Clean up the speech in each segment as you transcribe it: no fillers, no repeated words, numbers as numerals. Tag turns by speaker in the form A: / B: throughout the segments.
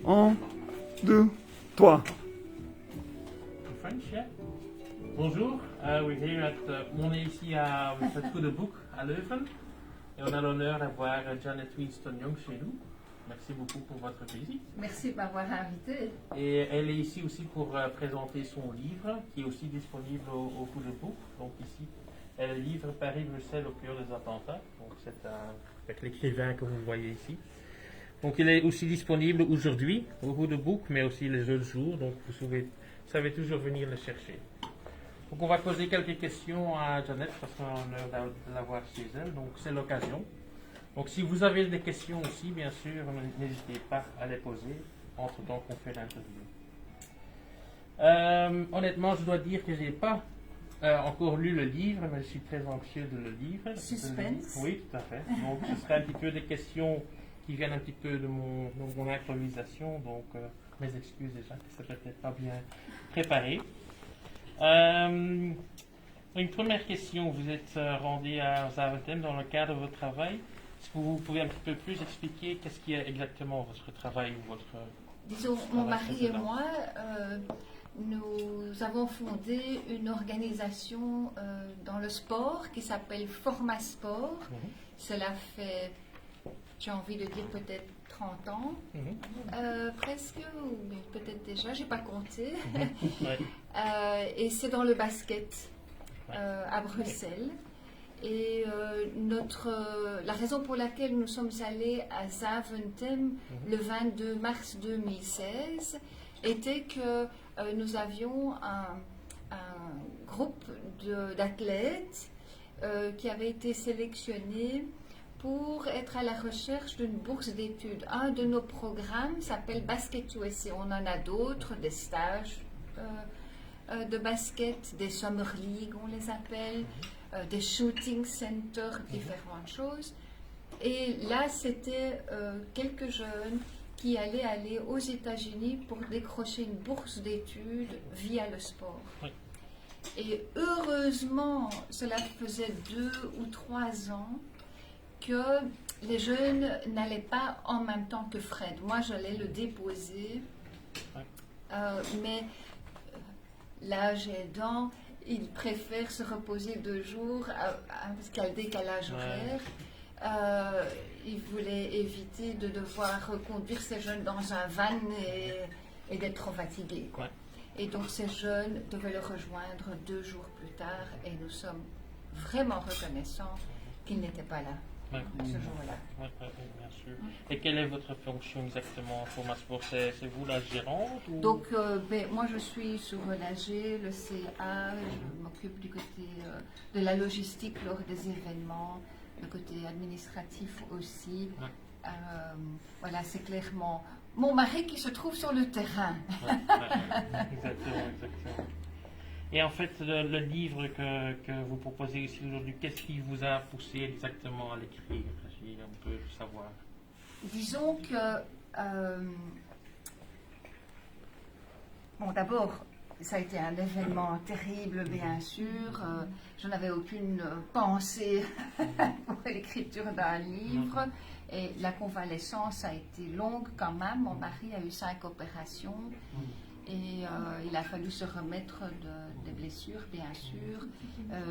A: Un, deux, trois.
B: French, yeah. Bonjour, we're here on est ici à Through the Book à Leuven et on a l'honneur d'avoir Janet Winston-Young chez nous. Merci beaucoup pour votre visite.
C: Merci de m'avoir invité.
B: Et elle est ici aussi pour présenter son livre qui est aussi disponible au Through the Book. Donc ici, le livre Paris-Bruxelles au cœur des attentats. Donc c'est avec l'écrivain que vous voyez ici. Donc il est aussi disponible aujourd'hui au Through the Book, mais aussi les autres jours. Donc vous savez toujours venir le chercher. Donc on va poser quelques questions à Janet parce qu'on a l'honneur de l'avoir chez elle. Donc c'est l'occasion. Donc si vous avez des questions aussi, bien sûr, n'hésitez pas à les poser entre temps qu'on fait l'interview. Honnêtement, je dois dire que je n'ai pas encore lu le livre, mais je suis très anxieux de le lire.
C: Suspense.
B: Oui, tout à fait. Donc ce sera un petit peu des questions qui viennent un petit peu de mon improvisation. Donc mes excuses déjà, que c'est peut-être pas bien préparé. Une première question, vous êtes rendu à Zaventem dans le cadre de votre travail. Est-ce que vous pouvez un petit peu plus expliquer qu'est-ce qui est exactement votre travail ou votre...
C: Disons, mon mari et moi, nous avons fondé une organisation dans le sport qui s'appelle Forma Sport. Cela fait, j'ai envie de dire peut-être 30 ans, presque, ou peut-être déjà, je n'ai pas compté. Et c'est dans le basket à Bruxelles. Et la raison pour laquelle nous sommes allés à Zaventem le 22 mars 2016 était que nous avions un groupe d'athlètes qui avait été sélectionné pour être à la recherche d'une bourse d'études. Un de nos programmes s'appelle Basket USA. On en a d'autres, des stages de basket, des Summer League, on les appelle, des shooting centers, différentes choses. Et là, c'était quelques jeunes qui allaient aller aux États-Unis pour décrocher une bourse d'études via le sport. Oui. Et heureusement, cela faisait 2 ou 3 ans que les jeunes n'allaient pas en même temps que Fred. Moi, j'allais le déposer, mais l'âge aidant, il préfère se reposer 2 jours parce qu'il y a le décalage horaire. Il voulait éviter de devoir conduire ces jeunes dans un van et d'être trop fatigués. Quoi. Et donc ces jeunes devaient le rejoindre 2 jours plus tard et nous sommes vraiment reconnaissants qu'ils n'étaient pas là. Ce jour-là.
B: Bien sûr. Et quelle est votre fonction exactement en Forma Sport? C'est vous la gérante ou...
C: Donc, moi je suis sur l'AG, le CA, je m'occupe du côté de la logistique lors des événements, le côté administratif aussi. Voilà, c'est clairement mon mari qui se trouve sur le terrain.
B: Exactement. Et en fait, le livre que vous proposez ici aujourd'hui, qu'est-ce qui vous a poussé exactement à l'écrire, si on peut savoir?
C: Disons que, bon, d'abord, ça a été un événement terrible, bien sûr. Je n'avais aucune pensée pour l'écriture d'un livre. Et la convalescence a été longue quand même. Mon mari a eu 5 opérations. Et il a fallu se remettre des blessures, bien sûr,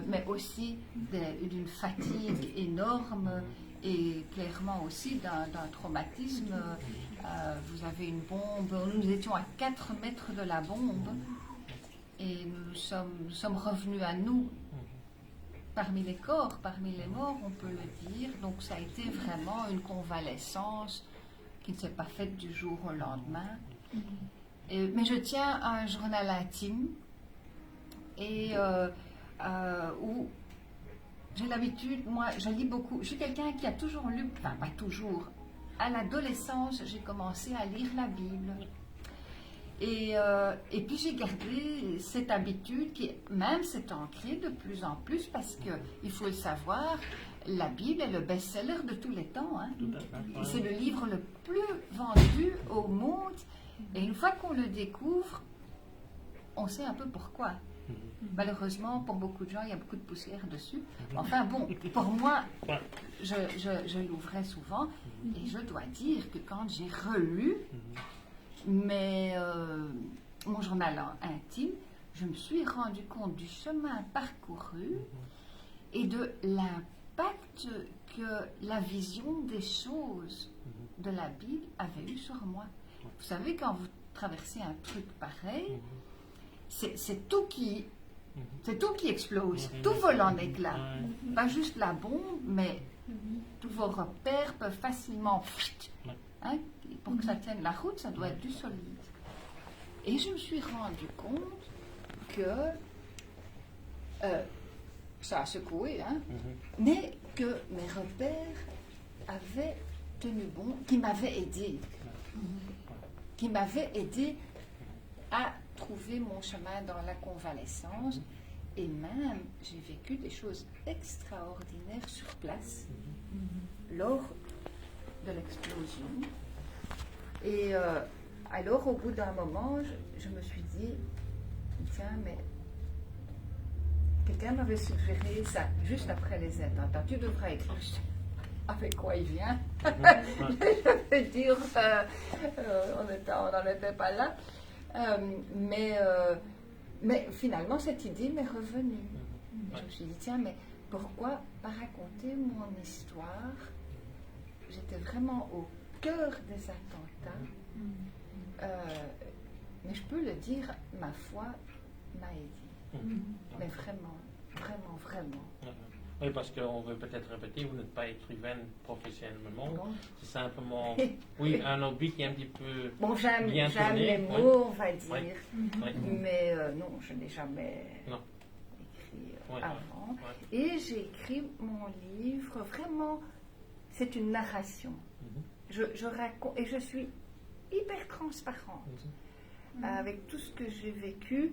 C: mais aussi d'une fatigue énorme et clairement aussi d'un traumatisme. Vous avez une bombe, nous étions à 4 mètres de la bombe et nous sommes revenus à nous. Parmi les corps, parmi les morts, on peut le dire. Donc ça a été vraiment une convalescence qui ne s'est pas faite du jour au lendemain. Mais je tiens à un journal intime et où j'ai l'habitude, moi je lis beaucoup, je suis quelqu'un qui a toujours lu, enfin pas toujours, à l'adolescence j'ai commencé à lire la Bible et puis j'ai gardé cette habitude qui même s'est ancrée de plus en plus parce que il faut le savoir, la Bible est le best-seller de tous les temps, hein. C'est le livre le plus vendu au monde. Et une fois qu'on le découvre, on sait un peu pourquoi. Malheureusement, pour beaucoup de gens, il y a beaucoup de poussière dessus. Enfin bon, pour moi, je l'ouvrais souvent et je dois dire que quand j'ai relu, mais mon journal intime, je me suis rendu compte du chemin parcouru et de l'impact que la vision des choses de la Bible avait eu sur moi. Vous savez, quand vous traversez un truc pareil, c'est tout qui explose, tout vole en éclats. Pas juste la bombe, mais tous vos repères peuvent facilement... Hein, pour que ça tienne la route, ça doit être du solide. Et je me suis rendu compte que ça a secoué, hein, mais que mes repères avaient tenu bon, qui m'avaient aidé à trouver mon chemin dans la convalescence. Et même, j'ai vécu des choses extraordinaires sur place lors de l'explosion. Et alors, au bout d'un moment, je me suis dit, tiens, mais quelqu'un m'avait suggéré ça juste après les attentats. Tu devrais écrire avec quoi il vient. Je veux dire, on n'en était pas là. Mais finalement, cette idée m'est revenue. Je me suis dit, tiens, mais pourquoi pas raconter mon histoire? J'étais vraiment au cœur des attentats. Mais je peux le dire, ma foi m'a aidé. Mais vraiment, vraiment, vraiment.
B: Oui, parce qu'on veut peut-être répéter, vous n'êtes pas écrivaine professionnellement.
C: Non.
B: C'est simplement, oui, un hobby qui est un petit peu
C: Bon, j'aime
B: bien tourné.
C: les mots, on va dire.
B: Oui.
C: Mais non, je n'ai jamais écrit avant.
B: Ouais.
C: Et j'ai écrit mon livre, vraiment, c'est une narration. Je raconte, et je suis hyper transparente avec tout ce que j'ai vécu,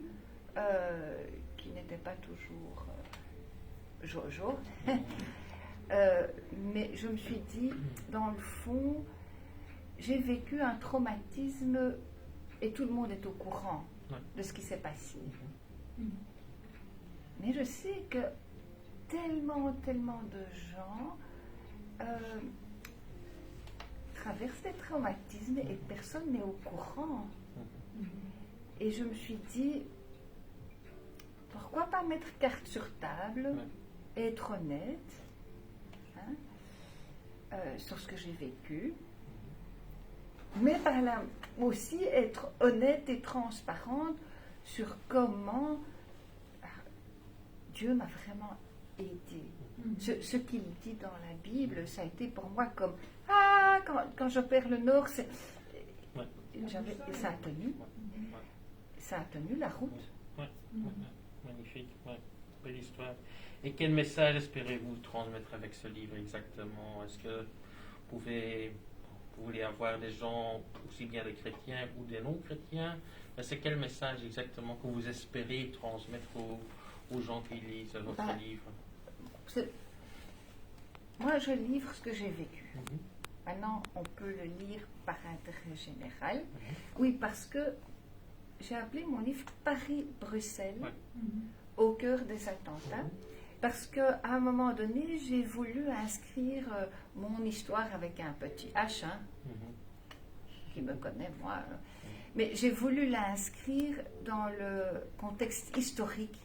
C: qui n'était pas toujours jojo. Mais je me suis dit, dans le fond, j'ai vécu un traumatisme et tout le monde est au courant de ce qui s'est passé. Mais je sais que tellement de gens traversent des traumatismes et personne n'est au courant. Et je me suis dit, pourquoi pas mettre carte sur table, être honnête sur ce que j'ai vécu, mais par là aussi être honnête et transparente sur comment Dieu m'a vraiment aidé. Ce qu'il dit dans la Bible, ça a été pour moi comme quand je perds le nord, ça a tenu. Ça a tenu la route.
B: Magnifique, belle histoire. Et quel message espérez-vous transmettre avec ce livre exactement? Est-ce que vous voulez avoir des gens, aussi bien des chrétiens ou des non-chrétiens? C'est quel message exactement que vous espérez transmettre aux gens qui lisent votre livre?
C: Moi, je livre ce que j'ai vécu. Maintenant, on peut le lire par intérêt général. Oui, parce que j'ai appelé mon livre Paris-Bruxelles, au cœur des attentats, parce qu'à un moment donné, j'ai voulu inscrire mon histoire avec un petit H, qui me connaît, moi. Mais j'ai voulu l'inscrire dans le contexte historique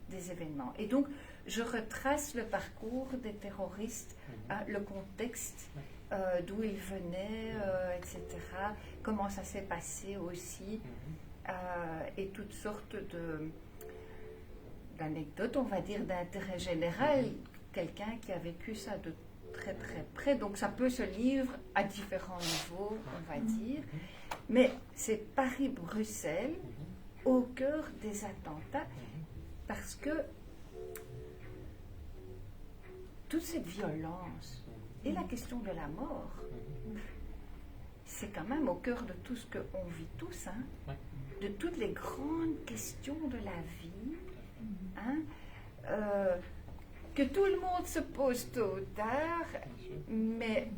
C: des événements. Et donc, je retrace le parcours des terroristes, le contexte, d'où ils venaient, etc., comment ça s'est passé aussi, et toutes sortes d'anecdotes, on va dire, d'intérêt général, quelqu'un qui a vécu ça de très très près. Donc ça peut se lire à différents niveaux, on va dire, mais c'est Paris-Bruxelles au cœur des attentats, parce que toute cette violence et la question de la mort, c'est quand même au cœur de tout ce qu'on vit tous, de toutes les grandes questions de la vie, que tout le monde se pose tôt ou tard, mais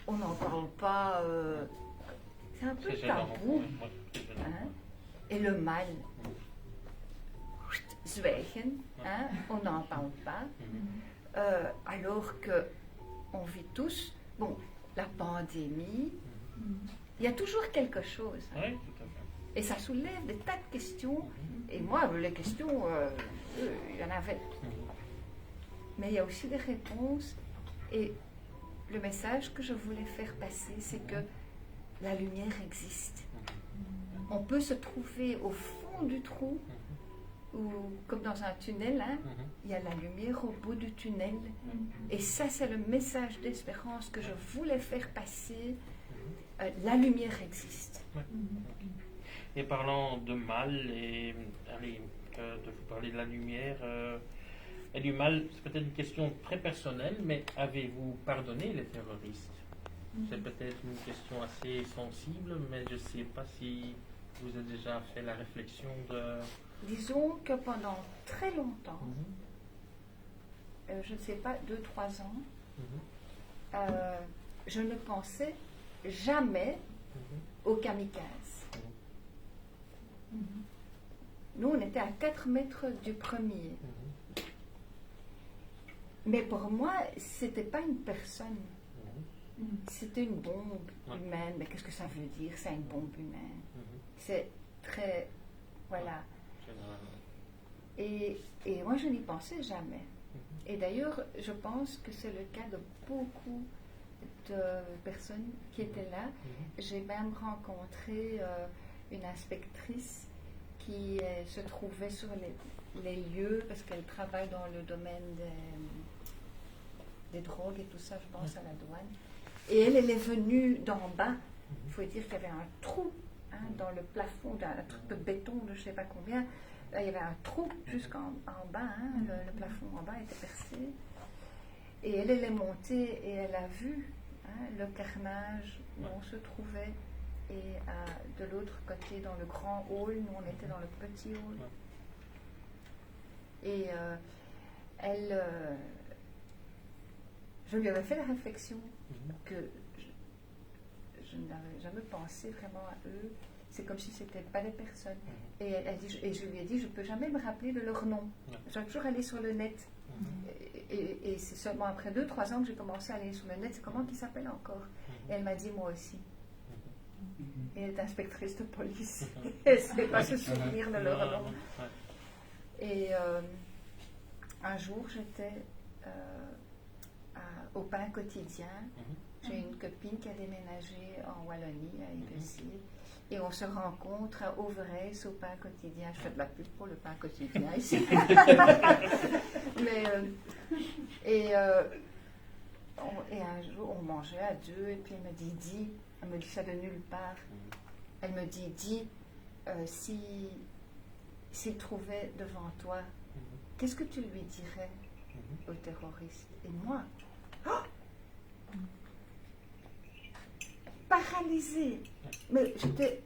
C: on n'en parle pas, c'est un peu tabou. Et le mal, zwijgen, on n'en parle pas, alors que on vit tous, bon, la pandémie, il y a toujours quelque chose. Hein.
B: Oui, tout à fait.
C: Et ça soulève des tas de questions. Et moi, les questions, il y en avait. Mais il y a aussi des réponses. Et le message que je voulais faire passer, c'est que la lumière existe. On peut se trouver au fond du trou, ou comme dans un tunnel, hein, il y a la lumière au bout du tunnel. Et ça, c'est le message d'espérance que je voulais faire passer. La lumière existe.
B: Et parlant de mal, et allez, de vous parler de la lumière, et du mal, c'est peut-être une question très personnelle, mais avez-vous pardonné les terroristes? C'est peut-être une question assez sensible, mais je ne sais pas si vous avez déjà fait la réflexion de...
C: Disons que pendant très longtemps, je ne sais pas, 2-3 ans, je ne pensais jamais aux kamikazes. Nous, on était à 4 mètres du premier. Mais pour moi, c'était pas une personne. C'était une bombe humaine. Mais qu'est-ce que ça veut dire, c'est une bombe humaine? C'est très... Voilà. Et moi, je n'y pensais jamais. Et d'ailleurs, je pense que c'est le cas de beaucoup de personnes qui étaient là. J'ai même rencontré une inspectrice qui se trouvait sur les lieux, parce qu'elle travaille dans le domaine des drogues et tout ça, je pense, à la douane. Et elle est venue d'en bas. Il faut dire qu'il y avait un trou dans le plafond, un truc de béton de je ne sais pas combien. Là, il y avait un trou jusqu'en bas, le plafond en bas était percé. Et elle est montée et elle a vu le carnage où on se trouvait. Et de l'autre côté, dans le grand hall, nous on était dans le petit hall. Et je lui avais fait la réflexion que je n'avais jamais pensé vraiment à eux. C'est comme si ce n'étaient pas des personnes. Et je lui ai dit, je ne peux jamais me rappeler de leur nom. Je dois toujours aller sur le net. Et c'est seulement après 2-3 ans que j'ai commencé à aller sur le net. C'est comment qu'ils s'appellent encore? Et elle m'a dit, moi aussi. Et elle est inspectrice de police. Elle ne sait pas se souvenir de leur nom. Et un jour, j'étais au pain quotidien. J'ai une copine qui a déménagé en Wallonie, à Ivesil. Et on se rencontre à Overijs au pain quotidien. Je fais de la pub pour le pain quotidien ici. Et un jour, on mangeait à deux. Et puis elle me dit, elle me dit ça de nulle part. Elle me dit, s'il trouvait devant toi, qu'est-ce que tu lui dirais aux terroristes? Et moi, paralysée. Mais j'étais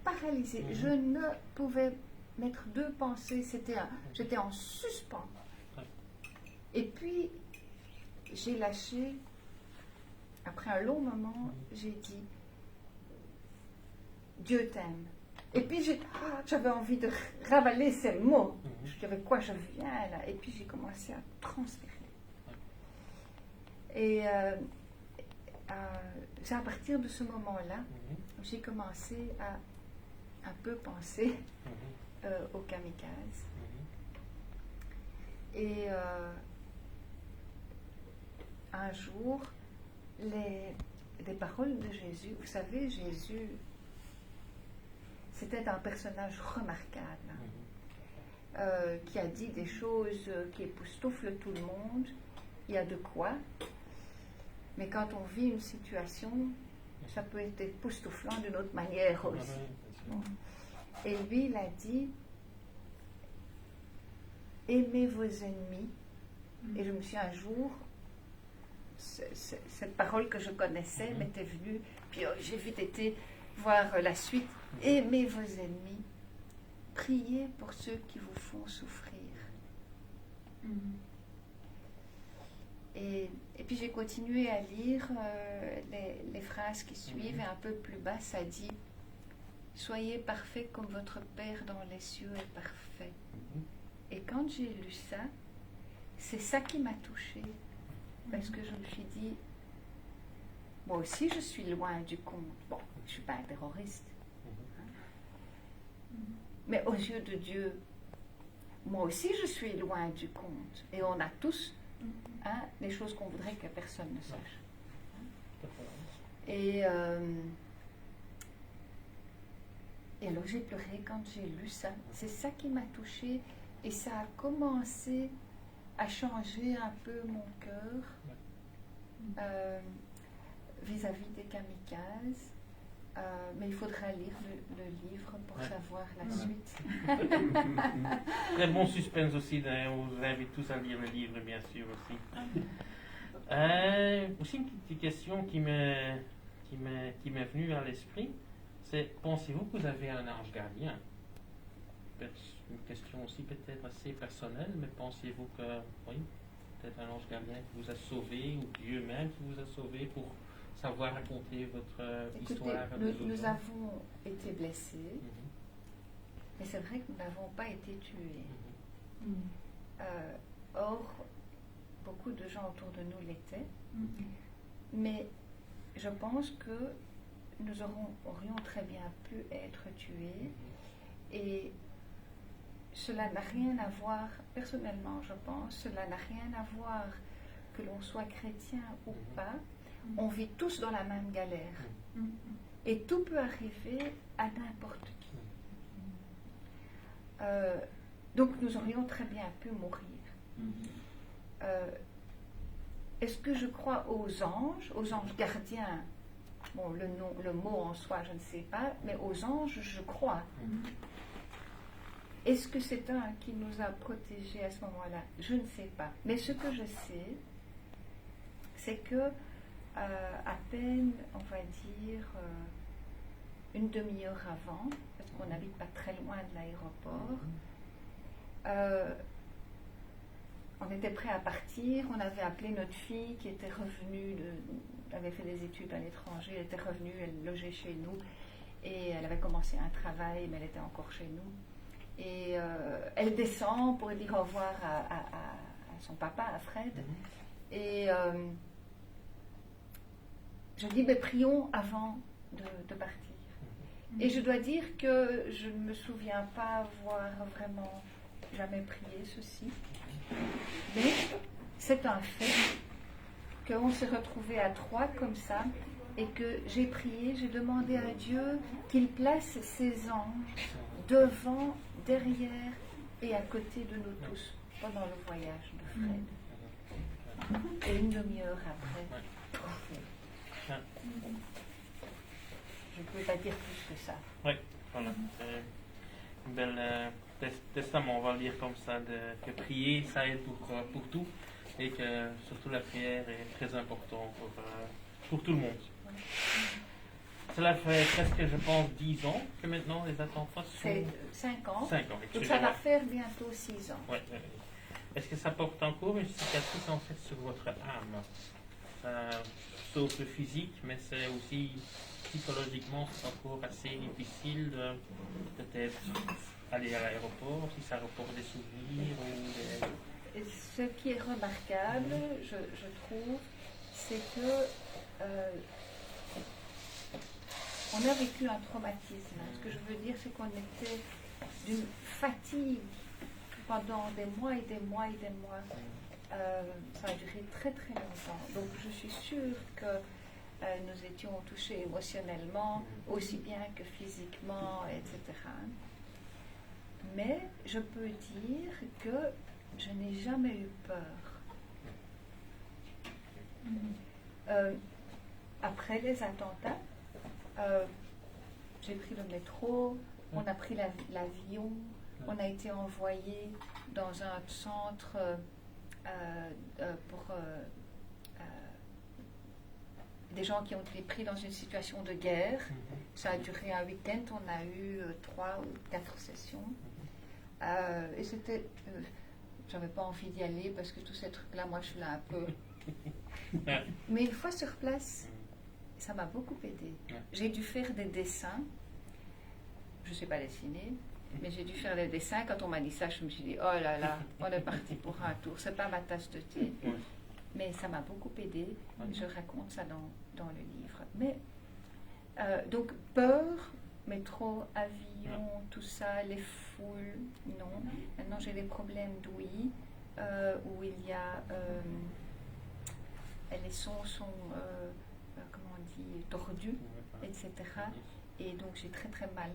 C: paralysée. Je ne pouvais mettre deux pensées. J'étais en suspens. Et puis, j'ai lâché. Après un long moment, j'ai dit, Dieu t'aime. Et puis, j'avais envie de ravaler ces mots. Je disais, avec quoi je viens là? Et puis, j'ai commencé à transpirer. Et c'est à partir de ce moment-là, j'ai commencé à un peu penser aux kamikazes. Et un jour, les paroles de Jésus, vous savez, Jésus, c'était un personnage remarquable, qui a dit des choses qui époustouflent tout le monde. Il y a de quoi. Mais quand on vit une situation, ça peut être époustouflant d'une autre manière aussi. Et lui, il a dit, aimez vos ennemis. Et je me suis un jour, cette parole que je connaissais m'était venue, puis j'ai vite été voir la suite. Aimez vos ennemis, priez pour ceux qui vous font souffrir. Et puis j'ai continué à lire les phrases qui suivent, et un peu plus bas, ça dit « Soyez parfaits comme votre Père dans les cieux est parfait. » Et quand j'ai lu ça, c'est ça qui m'a touchée, parce que je me suis dit « moi aussi je suis loin du compte. Bon, je ne suis pas un terroriste. Mais aux yeux de Dieu, moi aussi je suis loin du compte. Et on a tous des choses qu'on voudrait que personne ne sache. Et alors j'ai pleuré quand j'ai lu ça. C'est ça qui m'a touchée. Et ça a commencé à changer un peu mon cœur vis-à-vis des kamikazes. Mais il faudra lire le livre pour savoir la suite.
B: Très bon suspense aussi. On vous invite tous à lire le livre, bien sûr, aussi. Aussi une petite question qui m'est venue à l'esprit, c'est, pensez-vous que vous avez un ange gardien? Une question aussi peut-être assez personnelle, mais pensez-vous que, oui, peut-être un ange gardien qui vous a sauvé, ou Dieu même qui vous a sauvé pour savoir raconter votre histoire à des autres
C: nous
B: gens?
C: avons été blessés, mais c'est vrai que nous n'avons pas été tués. Or, beaucoup de gens autour de nous l'étaient, mais je pense que nous aurions très bien pu être tués, et cela n'a rien à voir, personnellement je pense, cela n'a rien à voir que l'on soit chrétien ou pas. On vit tous dans la même galère. Et tout peut arriver à n'importe qui. Donc nous aurions très bien pu mourir. Est-ce que je crois aux anges gardiens? Bon, le mot en soi, je ne sais pas, mais aux anges, je crois. Est-ce que c'est un qui nous a protégés à ce moment-là? Je ne sais pas. Mais ce que je sais, c'est que à peine, on va dire, une demi-heure avant, parce qu'on n'habite pas très loin de l'aéroport, on était prêt à partir. On avait appelé notre fille qui était revenue, avait fait des études à l'étranger, elle était revenue, elle logeait chez nous, et elle avait commencé un travail, mais elle était encore chez nous. Et elle descend pour dire au revoir à son papa, à Fred. Et je dis, mais prions avant de partir. Et je dois dire que je ne me souviens pas avoir vraiment jamais prié ceci. Mais c'est un fait qu'on s'est retrouvés à 3 comme ça, et que j'ai prié, j'ai demandé à Dieu qu'il place ses anges devant, derrière et à côté de nous tous pendant le voyage de Fred. Et une demi-heure après, je ne peux pas dire plus que ça.
B: Oui, voilà. Un bel testament, on va le dire comme ça, que prier, ça aide pour tout, et que surtout la prière est très importante pour tout le monde. Cela fait presque, je pense, 10 ans que maintenant les attentats sont...
C: C'est 5 ans.
B: 5 ans,
C: Donc ça va faire bientôt 6 ans.
B: Ouais. Est-ce que ça porte encore une cicatrice en fait sur votre âme? Sauf le physique, mais c'est aussi psychologiquement, c'est encore assez difficile de peut-être aller à l'aéroport, si ça reporte des souvenirs ou des...
C: Et ce qui est remarquable, je trouve, c'est que on a vécu un traumatisme. Ce que je veux dire, c'est qu'on était d'une fatigue pendant des mois et des mois et des mois. Ça a duré très très longtemps. Donc je suis sûre que nous étions touchés émotionnellement, aussi bien que physiquement, etc. Mais je peux dire que je n'ai jamais eu peur. Après les attentats, j'ai pris le métro, on a pris l'avion, on a été envoyé dans un centre pour des gens qui ont été pris dans une situation de guerre. Ça a duré un week-end, on a eu 3 ou 4 sessions. Et c'était... j'avais pas envie d'y aller parce que tous ces trucs-là, moi je suis là un peu... Mais une fois sur place, ça m'a beaucoup aidé. J'ai dû faire des dessins. Je ne sais pas dessiner, mais j'ai dû faire des dessins. Quand on m'a dit ça, je me suis dit, oh là là, on est parti pour un tour. C'est pas ma tasse de thé. mais ça m'a beaucoup aidé.
B: Ouais.
C: Je raconte ça dans le livre. Mais, donc, peur, métro, avion, tout ça, les foules, non. Maintenant, j'ai des problèmes d'ouïe, où il y a... les sons sont, comment on dit, tordus, etc. Et donc, j'ai très très mal.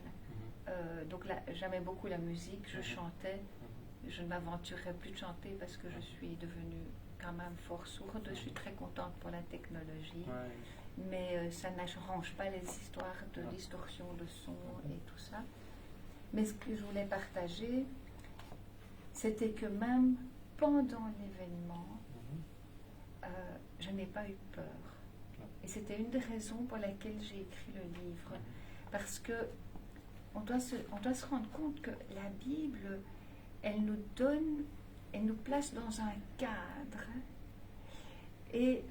C: Donc là, j'aimais beaucoup la musique, je chantais. Je ne m'aventurerai plus de chanter parce que je suis devenue quand même fort sourde. Je suis très contente pour la technologie. Mais ça n'arrange pas les histoires de distorsion de son et tout ça. Mais ce que je voulais partager, c'était que même pendant l'événement, je n'ai pas eu peur. Et c'était une des raisons pour lesquelles j'ai écrit le livre. Parce que on doit se rendre compte que la Bible, elle nous place dans un cadre. Et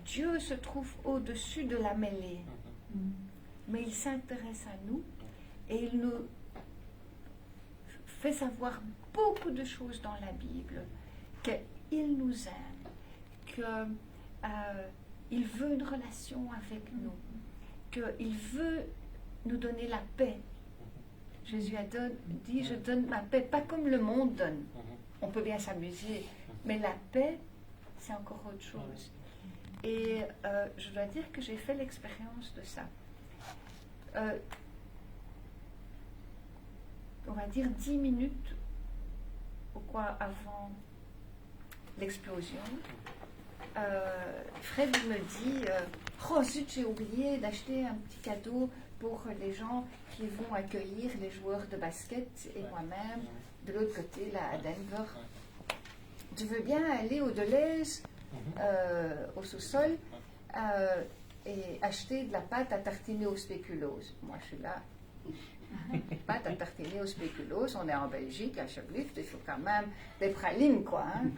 C: Dieu se trouve au-dessus de la mêlée. Mais il s'intéresse à nous et il nous fait savoir beaucoup de choses dans la Bible. Qu'il nous aime, qu'il veut une relation avec nous, qu'il veut nous donner la paix. Jésus a dit, je donne ma paix, pas comme le monde donne. On peut bien s'amuser, mais la paix, c'est encore autre chose. Et je dois dire que j'ai fait l'expérience de ça. On va dire 10 minutes avant l'explosion, Fred me dit oh zut, j'ai oublié d'acheter un petit cadeau pour les gens qui vont accueillir les joueurs de basket et moi-même de l'autre côté là à Denver. Tu veux bien aller au Deleuze, au sous-sol, et acheter de la pâte à tartiner au spéculoos. Moi je suis là. Pâte à tartiner au spéculoos, on est en Belgique, à Choblift, il faut quand même des pralines, quoi. Hein.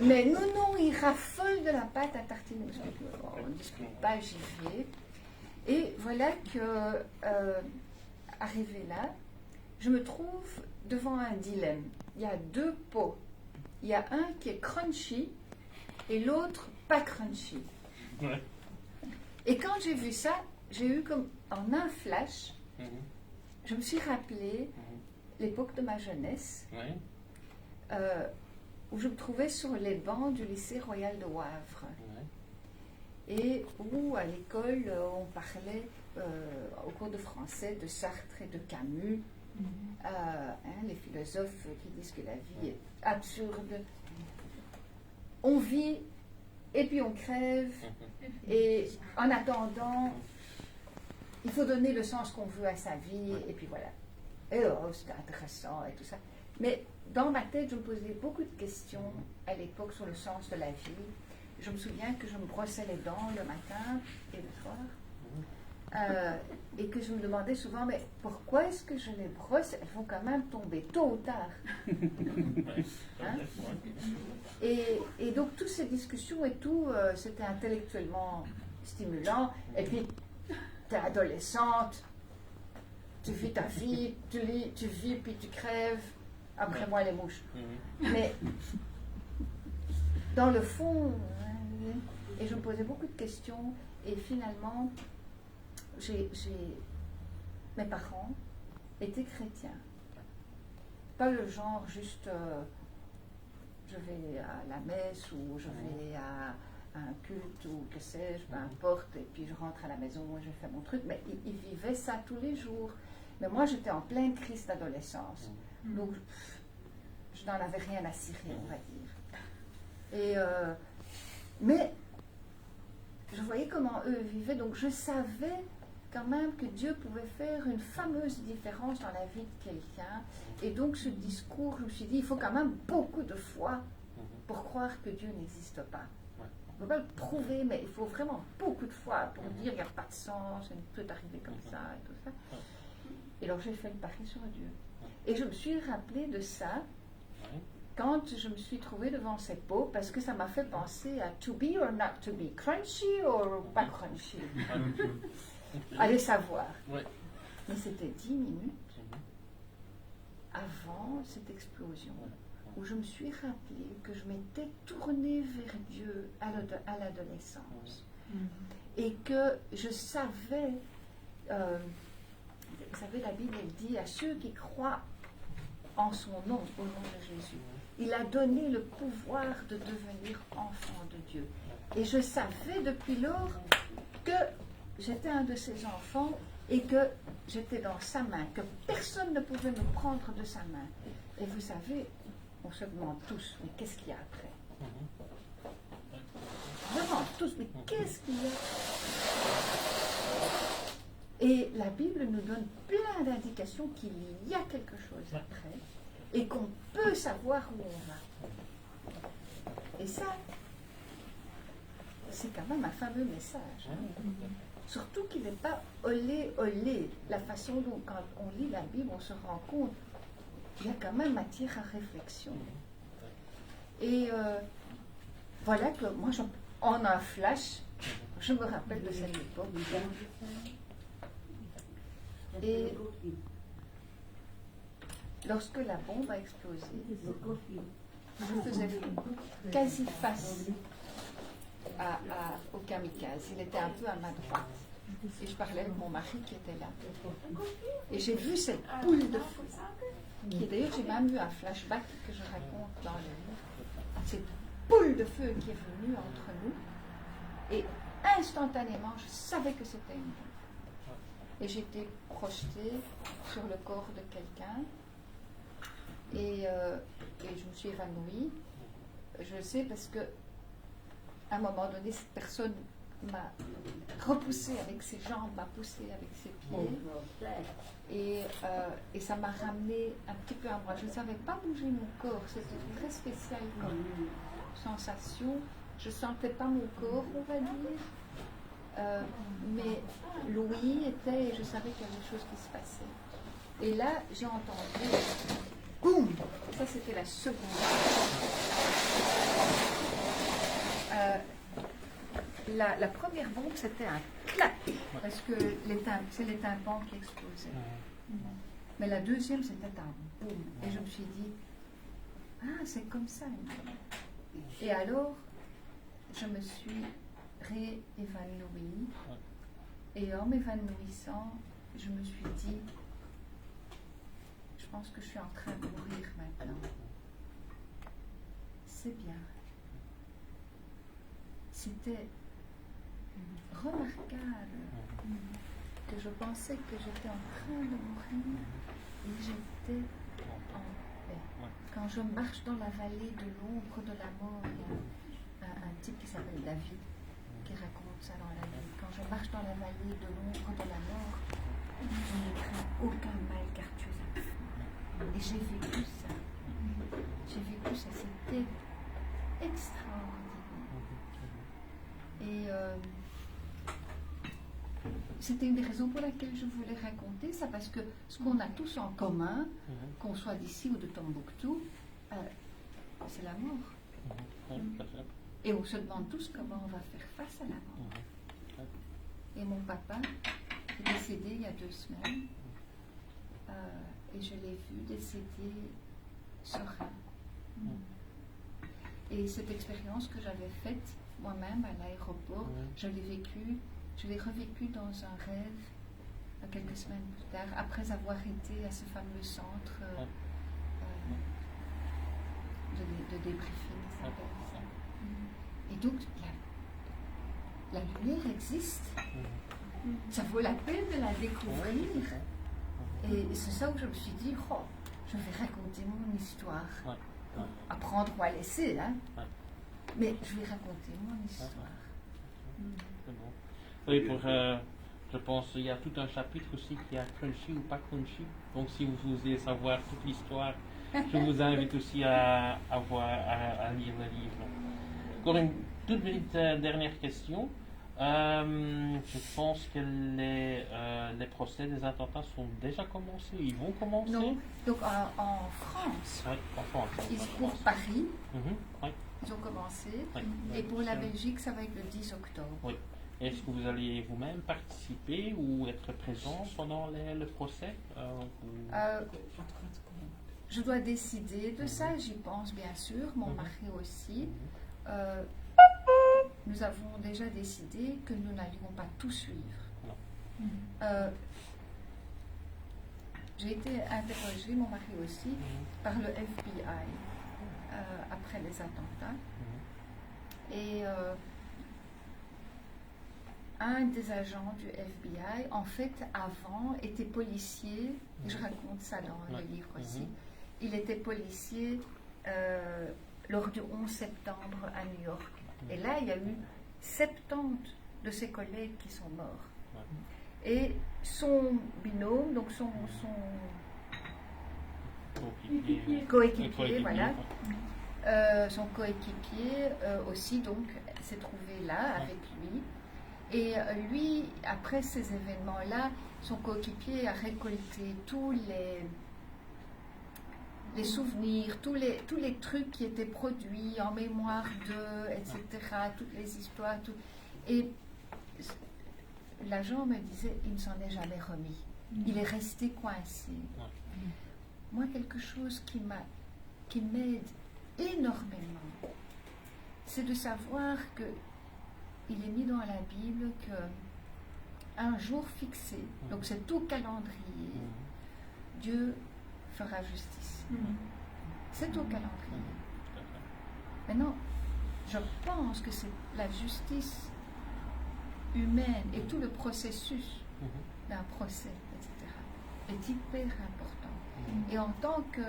C: Mais non, il raffole de la pâte à tartiner au spéculoos. On ne discute pas, j'y vais. Et voilà que, arrivé là, je me trouve devant un dilemme. Il y a deux pots. Il y a un qui est crunchy et l'autre pas crunchy.
B: Ouais.
C: Et quand j'ai vu ça, j'ai eu comme en un flash. Je me suis rappelé l'époque de ma jeunesse, où je me trouvais sur les bancs du lycée Royal de Wavre, et où à l'école on parlait au cours de français de Sartre et de Camus, les philosophes qui disent que la vie est absurde. On vit et puis on crève, et en attendant, il faut donner le sens qu'on veut à sa vie, et puis voilà. Et c'était intéressant et tout ça. Mais dans ma tête, je me posais beaucoup de questions à l'époque sur le sens de la vie. Je me souviens que je me brossais les dents le matin et le soir, et que je me demandais souvent, mais pourquoi est-ce que je les brosse? Elles vont quand même tomber tôt ou tard. Hein? Et donc, toutes ces discussions et tout, c'était intellectuellement stimulant. Et puis, tu es adolescente, tu vis ta vie, tu vis puis tu crèves, après moi les mouches. Mais dans le fond, et je me posais beaucoup de questions, et finalement, mes parents étaient chrétiens. Pas le genre juste, je vais à la messe ou je vais à un culte ou que sais-je, peu importe, et puis je rentre à la maison et je fais mon truc, mais ils vivaient ça tous les jours. Mais moi, j'étais en pleine crise d'adolescence, donc je n'en avais rien à cirer, on va dire. Et, mais je voyais comment eux vivaient, donc je savais quand même que Dieu pouvait faire une fameuse différence dans la vie de quelqu'un, et donc ce discours, je me suis dit, il faut quand même beaucoup de foi pour croire que Dieu n'existe pas. On ne peut pas le prouver, mais il faut vraiment beaucoup de foi pour dire qu'il n'y a pas de sens, ça ne peut arriver comme ça et tout ça. Et alors j'ai fait le pari sur Dieu. Et je me suis rappelé de ça quand je me suis trouvée devant ces pots, parce que ça m'a fait penser à to be or not to be, crunchy or pas crunchy. Allez savoir. Mais c'était 10 minutes avant cette explosion. où je me suis rappelé que je m'étais tournée vers Dieu à l'adolescence. Et que je savais, vous savez, la Bible elle dit à ceux qui croient en son nom, au nom de Jésus, il a donné le pouvoir de devenir enfant de Dieu. Et je savais depuis lors que j'étais un de ses enfants et que j'étais dans sa main, que personne ne pouvait me prendre de sa main. Et vous savez, on se demande tous, mais qu'est-ce qu'il y a après? Vraiment, tous, mais qu'est-ce qu'il y a? Et la Bible nous donne plein d'indications qu'il y a quelque chose après et qu'on peut savoir où on va. Et ça, c'est quand même un fameux message. Surtout qu'il n'est pas olé. La façon dont, quand on lit la Bible, on se rend compte qu'il y a quand même matière à réflexion. Et voilà que moi, en un flash, je me rappelle de cette époque. Et lorsque la bombe a explosé, je faisais quasi face au kamikaze. Il était un peu à ma droite. Et je parlais avec mon mari qui était là. Et j'ai vu cette boule de feu. Qui d'ailleurs, j'ai même eu un flashback que je raconte dans le livre. Cette boule de feu qui est venue entre nous. Et instantanément, je savais que c'était une bombe. Et j'étais projetée sur le corps de quelqu'un. Et je me suis évanouie. Je sais parce que à un moment donné, cette personne m'a repoussée avec ses jambes, m'a poussée avec ses pieds. Et ça m'a ramené un petit peu à moi. Je ne savais pas bouger mon corps. C'était très spécial comme sensation. Je ne sentais pas mon corps, on va dire. Mais Louis était, et je savais qu'il y avait des choses qui se passaient. Et là, j'ai entendu boum! Ça, c'était la seconde. La première bombe, c'était un clac, parce que c'est les tympans qui explosaient. Mais la deuxième, c'était un boum. Et je me suis dit, ah, c'est comme ça une bombe. Et alors, je me suis réévanouie. Et en m'évanouissant, je me suis dit, je pense que je suis en train de mourir maintenant. C'est bien. C'était remarquable que je pensais que j'étais en train de mourir et j'étais en paix. Quand je marche dans la vallée de l'ombre de la mort, il y a un type qui s'appelle David qui raconte ça dans la Bible. Quand je marche dans la vallée de l'ombre de la mort, je ne crains aucun mal car tu es avec moi. Et j'ai vécu ça. C'était extraordinaire. Et c'était une des raisons pour laquelle je voulais raconter ça, parce que ce qu'on a tous en commun, qu'on soit d'ici ou de Tombouctou, c'est la mort. Et on se demande tous comment on va faire face à la mort. Et mon papa est décédé il y a 2 semaines, et je l'ai vu décéder serein. Et cette expérience que j'avais faite moi-même à l'aéroport, je l'ai revécue dans un rêve quelques semaines plus tard, après avoir été à ce fameux centre de débriefing, ça s'appelle ça. Et donc, la lumière existe. Ça vaut la peine de la découvrir. Et c'est ça où je me suis dit, oh, je vais raconter mon histoire. À prendre ou à laisser, hein. Mais je vais raconter mon histoire.
B: Oui, je pense qu'il y a tout un chapitre aussi qui a crunchy ou pas crunchy. Donc si vous voulez savoir toute l'histoire, je vous invite aussi à lire le livre. Encore une toute petite dernière question. Je pense que les procès des attentats sont déjà commencés. Ils vont commencer.
C: Non. Donc en France,
B: en France.
C: Pour Paris,
B: ils
C: ont commencé. Et pour la Belgique, ça va être le 10 octobre.
B: Oui. Est-ce que vous allez vous-même participer ou être présent pendant le procès
C: je dois décider de ça, j'y pense bien sûr, mon mari aussi. Nous avons déjà décidé que nous n'allions pas tout suivre. J'ai été interrogée, mon mari aussi, par le FBI après les attentats. Et un des agents du FBI, en fait, avant, était policier, et je raconte ça dans le livre aussi. Il était policier lors du 11 septembre à New York. Et là, il y a eu 70 de ses collègues qui sont morts. Et son binôme, donc son coéquipier, voilà, son coéquipier aussi, donc, s'est trouvé là avec lui. Et lui, après ces événements-là, son coéquipier a récolté tous les souvenirs, tous les trucs qui étaient produits en mémoire d'eux, etc., toutes les histoires. Et l'agent me disait, il ne s'en est jamais remis. Il est resté coincé. Moi, quelque chose qui m'aide énormément, c'est de savoir que il est mis dans la Bible qu'un jour fixé, donc c'est tout calendrier, Dieu fera justice. C'est au calendrier. Maintenant, je pense que c'est la justice humaine et tout le processus d'un procès, etc., est hyper important. Et en tant que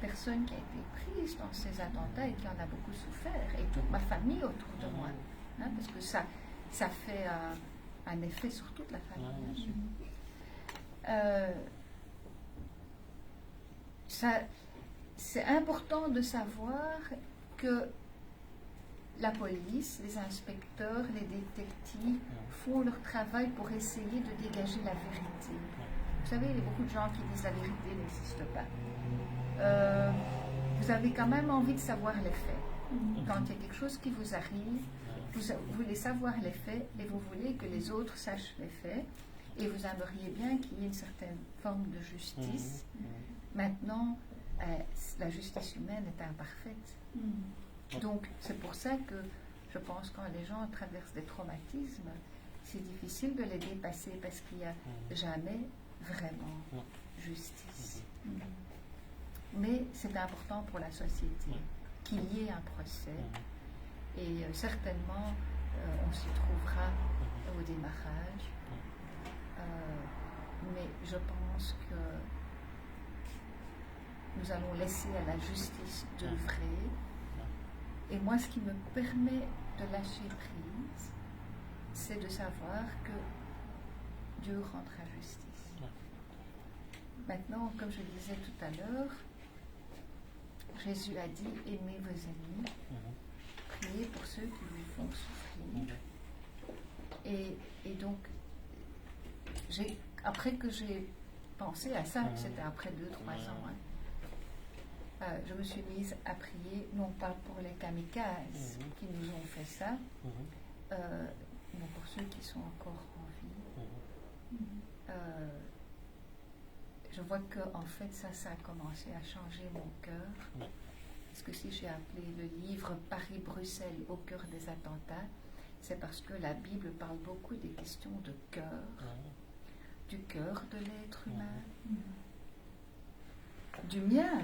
C: personne qui a été prise dans ces attentats et qui en a beaucoup souffert, et toute ma famille autour de moi, parce que ça fait un effet sur toute la famille. C'est important de savoir que la police, les inspecteurs, les détectives font leur travail pour essayer de dégager la vérité. Vous savez, il y a beaucoup de gens qui disent la vérité n'existe pas. Vous avez quand même envie de savoir les faits. Quand il y a quelque chose qui vous arrive, vous voulez savoir les faits et vous voulez que les autres sachent les faits et vous aimeriez bien qu'il y ait une certaine forme de justice. Maintenant, la justice humaine est imparfaite. Donc, c'est pour ça que je pense que quand les gens traversent des traumatismes, c'est difficile de les dépasser parce qu'il n'y a jamais vraiment justice. Mais c'est important pour la société qu'il y ait un procès. Et certainement, on s'y trouvera au démarrage. Mais je pense que nous allons laisser à la justice d'œuvrer. Et moi, ce qui me permet de lâcher prise, c'est de savoir que Dieu rendra justice. Maintenant, comme je le disais tout à l'heure, Jésus a dit, aimez vos ennemis, priez pour ceux qui vous font souffrir. Et donc, après que j'ai pensé à ça, c'était après 2-3 ans, je me suis mise à prier, non pas pour les kamikazes qui nous ont fait ça, mais pour ceux qui sont encore en vie. Je vois que en fait ça a commencé à changer mon cœur. Parce que si j'ai appelé le livre Paris-Bruxelles au cœur des attentats, c'est parce que la Bible parle beaucoup des questions de cœur, du cœur de l'être humain, du mien.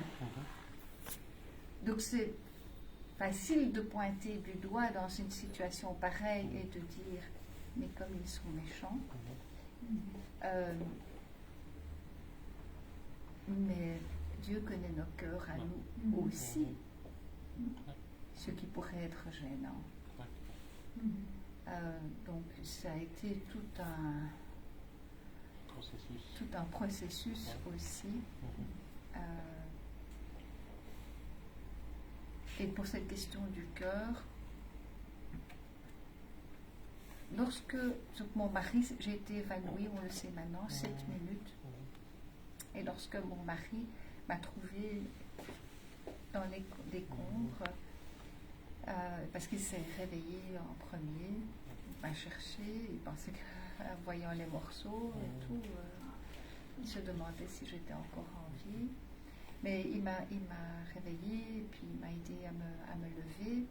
C: Donc c'est facile de pointer du doigt dans une situation pareille et de dire mais comme ils sont méchants. Mais Dieu connaît nos cœurs à nous aussi, ce qui pourrait être gênant. Donc ça a été tout un processus aussi. Et pour cette question du cœur, lorsque mon mari, j'ai été évanouie, on le sait maintenant, 7 minutes. Et lorsque mon mari m'a trouvée dans les décombres, parce qu'il s'est réveillé en premier, il m'a cherché, il pensait qu'en voyant les morceaux et tout, il se demandait si j'étais encore en vie. Mais il m'a réveillée, et puis il m'a aidé à me lever.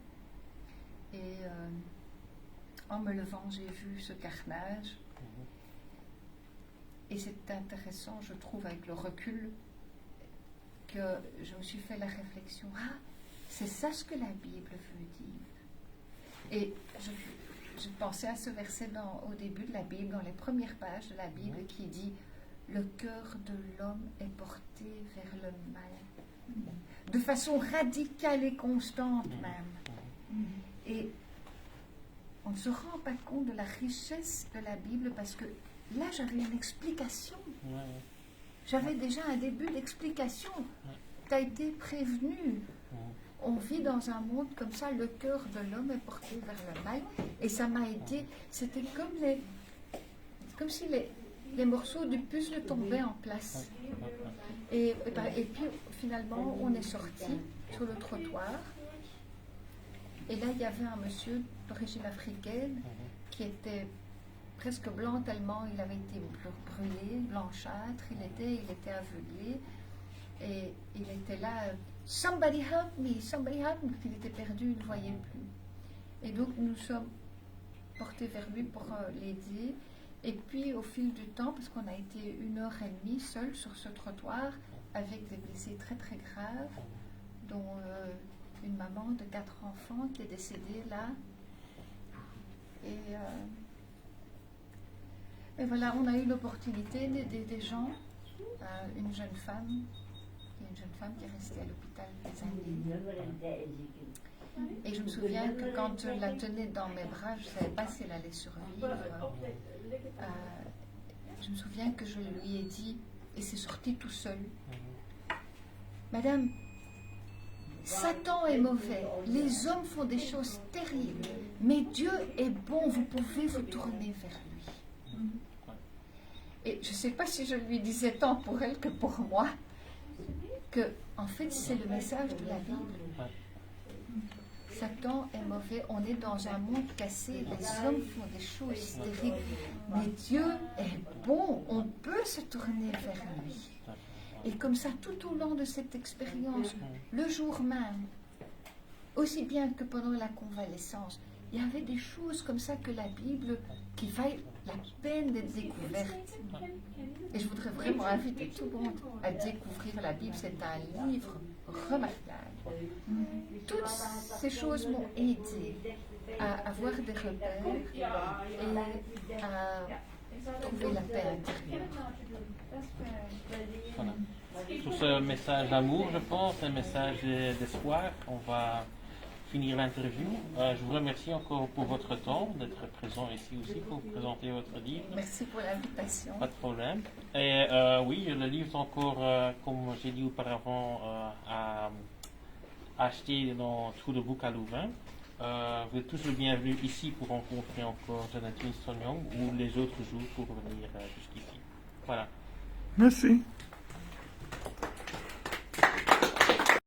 C: Et en me levant, j'ai vu ce carnage. Et c'est intéressant, je trouve, avec le recul, que je me suis fait la réflexion. Ah, c'est ça ce que la Bible veut dire. Et je pensais à ce verset au début de la Bible, dans les premières pages de la Bible, qui dit « Le cœur de l'homme est porté vers le mal ». De façon radicale et constante même. Et on ne se rend pas compte de la richesse de la Bible parce que là, j'avais une explication. J'avais déjà un début d'explication. Tu as été prévenu. On vit dans un monde comme ça, le cœur de l'homme est porté vers le mal. Et ça m'a aidé. C'était comme si les morceaux du puzzle tombaient en place. Et puis, finalement, on est sorti sur le trottoir. Et là, il y avait un monsieur d'origine africaine qui était presque blanc tellement il avait été brûlé, blanchâtre, il était aveuglé. Et il était là, somebody help me, il était perdu, il ne voyait plus. Et donc nous sommes portés vers lui pour l'aider. Et puis au fil du temps, parce qu'on a été 1h30 seuls sur ce trottoir, avec des blessés très très graves, dont une maman de 4 enfants qui est décédée là. Et voilà, on a eu l'opportunité d'aider des gens, une jeune femme qui est restée à l'hôpital des années. Et je me souviens que quand je la tenais dans mes bras, je ne savais pas si elle allait survivre. Je me souviens que je lui ai dit, et c'est sorti tout seul, « Madame, Satan est mauvais, les hommes font des choses terribles, mais Dieu est bon, vous pouvez vous tourner vers lui. » Et je ne sais pas si je lui disais tant pour elle que pour moi, que en fait c'est le message de la Bible. Satan est mauvais, on est dans un monde cassé, les hommes font des choses terribles, mais Dieu est bon, on peut se tourner vers lui. Et comme ça, tout au long de cette expérience, le jour même, aussi bien que pendant la convalescence, il y avait des choses comme ça que la Bible, qui valent la peine d'être découverte. Et je voudrais vraiment inviter tout le monde à découvrir la Bible. C'est un livre remarquable. Toutes ces choses m'ont aidé à avoir des repères et à trouver la paix intérieure.
B: Voilà. Sur ce message d'amour, je pense, un message d'espoir, on va finir l'interview. Je vous remercie encore pour votre temps, d'être présent ici aussi pour vous présenter votre livre.
C: Merci pour l'invitation.
B: Pas de problème. Et oui, le livre est encore, comme j'ai dit auparavant, à acheter dans Trou de Bouc à Louvain. Vous êtes tous les bienvenus ici pour rencontrer encore Jonathan Sonyong ou les autres jours pour venir jusqu'ici. Voilà.
A: Merci.